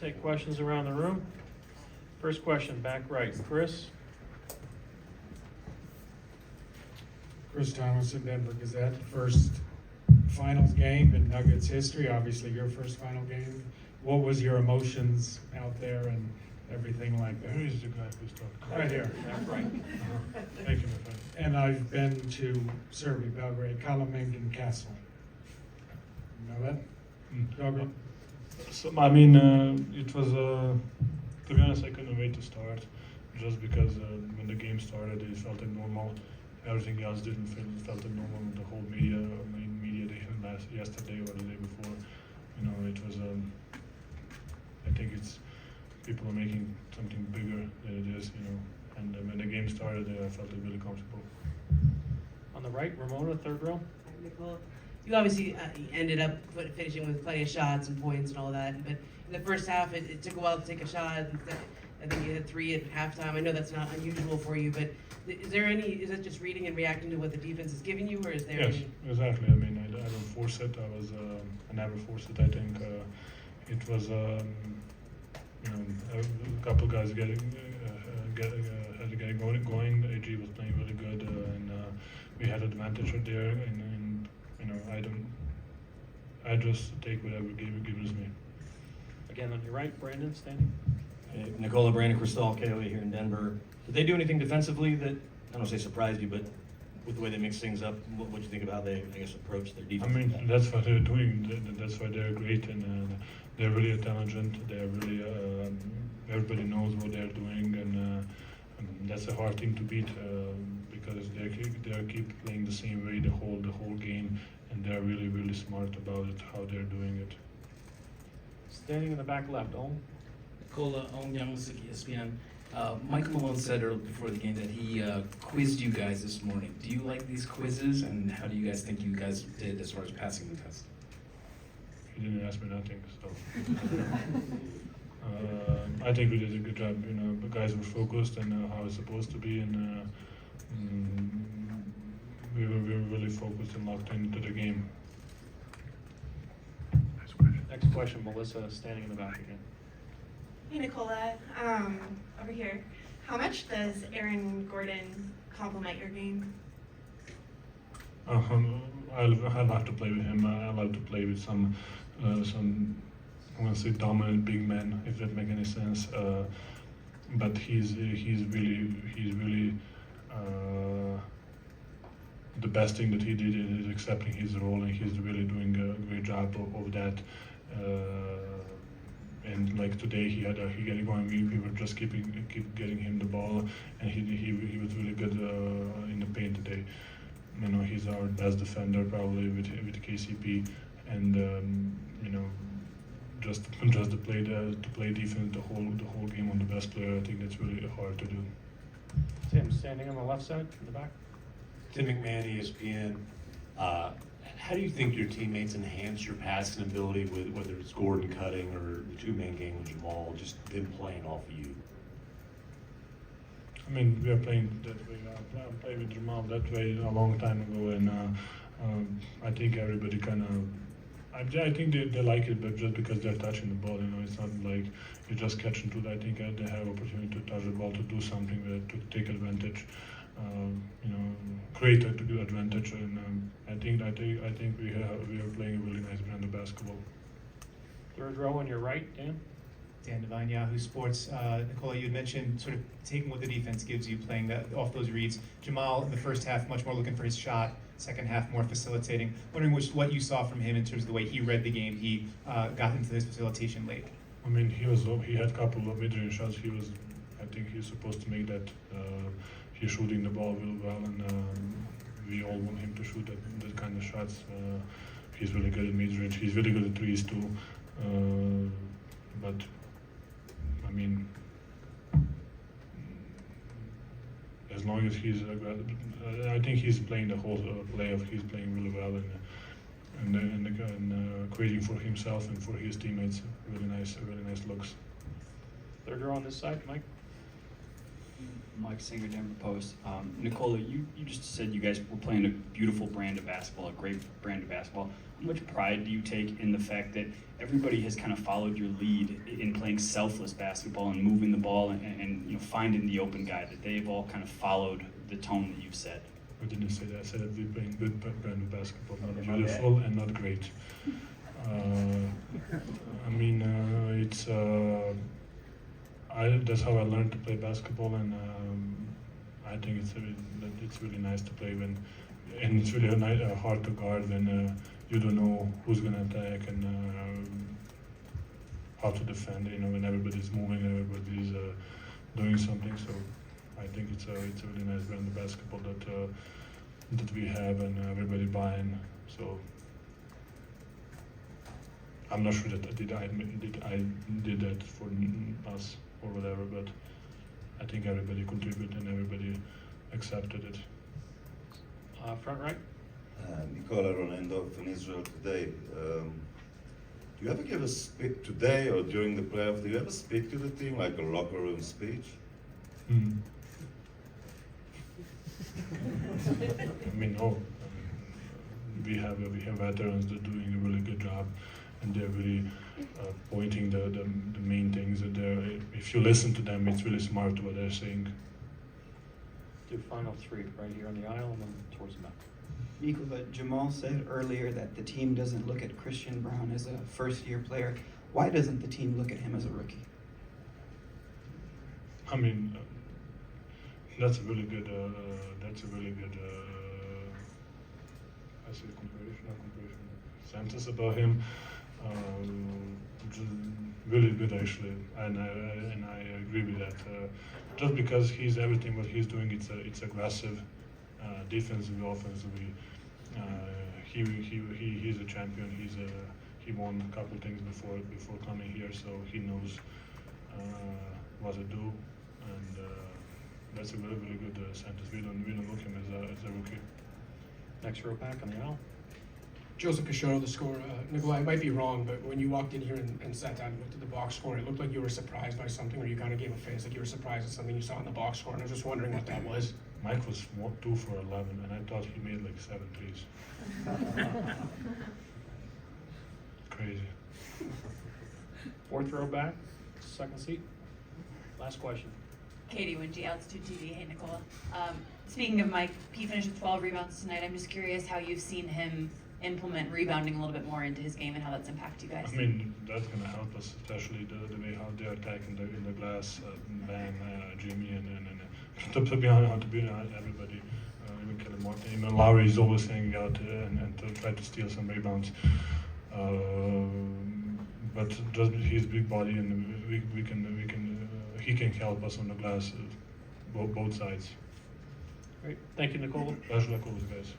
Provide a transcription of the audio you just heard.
take questions around the room. First question, back right. Chris? Chris Thomas in Denver Gazette. First finals game in Nuggets history, obviously your first final game. What was your emotions out there and everything like that? Who is the guy who's talking? Right here. Back right. Thank you, my friend. And I've been to Serbia, Belgrade, Kalemegdan Castle. You know that? Belgrade? So, I mean, it was, to be honest, I couldn't wait to start, just because when the game started, it felt normal. Everything else didn't felt normal. The whole media day yesterday or the day before, you know, it was. I think it's people are making something bigger than it is, you know. And when the game started, I felt really comfortable. On the right, Ramona, third row. Nikola, you obviously ended up finishing with plenty of shots and points and all that, but in the first half, it took a while to take a shot. I think you had 3 at halftime. I know that's not unusual for you, but is it just reading and reacting to what the defense is giving you, or is there Yes, any? exactly. I mean, I don't force it. I never forced it. I think it was, you know, a couple guys had to get going. AG was playing really good, and we had advantage right there. And you know, I just take whatever game it gives me. Again, on your right, Brandon, standing. Hey, Nikola, Brandon Cristal, KOA here in Denver. Did they do anything defensively that, I don't want to say surprised you, but with the way they mix things up, what do you think about how they, I guess, approach their I defense? mean, that's what they're doing. That's why they're great, and they're really intelligent. They're really everybody knows what they're doing, and that's a hard team to beat because they keep playing the same way the whole game, and they're really smart about it, how they're doing it. Standing in the back left, Owen. Nikola, Owen Youngzik, ESPN. Mike Malone said earlier before the game that he quizzed you guys this morning. Do you like these quizzes, and how do you guys think you guys did as far as passing the test? He didn't ask me nothing, so I think we did a good job. You know, the guys were focused and how it's supposed to be, and we were really focused and locked into the game. Next question, Melissa, standing in the back again. Hey Nikola, over here. How much does Aaron Gordon complement your game? I'll have to play with him. I love to play with some I want to say dominant big men, if that makes any sense. But he's really the best thing that he did is accepting his role, and he's really doing a great job of that. And like today, he got going. We were just keep getting him the ball, and he was really good in the paint today. You know, he's our best defender probably with KCP, and you know, just to play defense the whole game on the best player. I think that's really hard to do. Tim, standing on the left side, in the back. Tim McMahon, ESPN. How do you think your teammates enhance your passing ability, with whether it's Gordon cutting or the two-man game with Jamal, just them playing off of you? I mean, we are playing that way. I played with Jamal that way a long time ago, and I think everybody kind of. I think they like it, but just because they're touching the ball, you know, it's not like you're just catching to. I think they have opportunity to touch the ball, to do something with it, to take advantage. You know, create a good advantage, and I think we are playing a really nice brand of basketball. Third row on your right, Dan. Dan Devine, Yahoo Sports. Nikola, you had mentioned sort of taking what the defense gives you, playing that off those reads. Jamal, in the first half, much more looking for his shot. Second half, more facilitating. Wondering what you saw from him in terms of the way he read the game. He got into his facilitation late. I mean, he had a couple of mid-range shots. I think he's supposed to make that. He's shooting the ball really well, and we all want him to shoot that kind of shots. He's really good at mid-range. He's really good at threes too. But I mean, as long as he's, I think he's playing the whole playoff. He's playing really well, and creating for himself and for his teammates. Really nice looks. Third row on this side, Mike. Mike Singer, Denver Post. Nikola, you just said you guys were playing a beautiful brand of basketball, a great brand of basketball. How much pride do you take in the fact that everybody has kind of followed your lead in playing selfless basketball and moving the ball and you know, finding the open guy, that they've all kind of followed the tone that you've set? I didn't say that. I said that we're playing good brand of basketball, not beautiful and not great. I mean, that's how I learned to play basketball, and I think it's really nice to play when, and it's really hard to guard when you don't know who's gonna attack and how to defend. You know, when everybody's moving, everybody's doing something. So I think it's a really nice brand of basketball that we have, and everybody buying. So I'm not sure that I did that for us or whatever, but I think everybody contributed and everybody accepted it. Front right. Nikola Ronendo from Israel today. Do you ever give a speech today or during the playoffs? Do you ever speak to the team like a locker room speech? Mm. I mean, no. We have veterans that are doing a really good job, and they're really pointing the main things that they're. If you listen to them, it's really smart what they're saying. Do final three right here on the aisle and then towards the back. Nikola, Jamal said earlier that the team doesn't look at Christian Brown as a first-year player. Why doesn't the team look at him as a rookie? I mean, that's a really good. I say comparison sentence about him. Really good actually, and I agree with that. Just because he's everything what he's doing, it's aggressive, defensively, offensively. He's a champion. He won a couple things before coming here, so he knows what to do, and that's a really good sentence. We don't look him as a rookie. Next row back on the aisle. Joseph Peixoto, the scorer. Nikolai, I might be wrong, but when you walked in here and sat down and looked at the box score, it looked like you were surprised by something, or you kind of gave a face like you were surprised at something you saw in the box score, and I was just wondering what that was. Mike was 2 for 11, and I thought he made like 7 threes. Crazy. Fourth row back, second seat. Last question. Katie Wingy, Altitude TV. Hey, Nicola. Speaking of Mike, he finished with 12 rebounds tonight. I'm just curious how you've seen him implement rebounding a little bit more into his game and how that's impacted you guys. I mean, that's going to help us, especially the way how they're attacking in the glass. Bam, Jimmy, and to be honest, everybody, even Kelly Martin, even Lowry is always hanging out and to try to steal some rebounds. But just his big body, and he can help us on the glass, both sides. Great. Thank you, Nicola. Pleasure, like always, guys.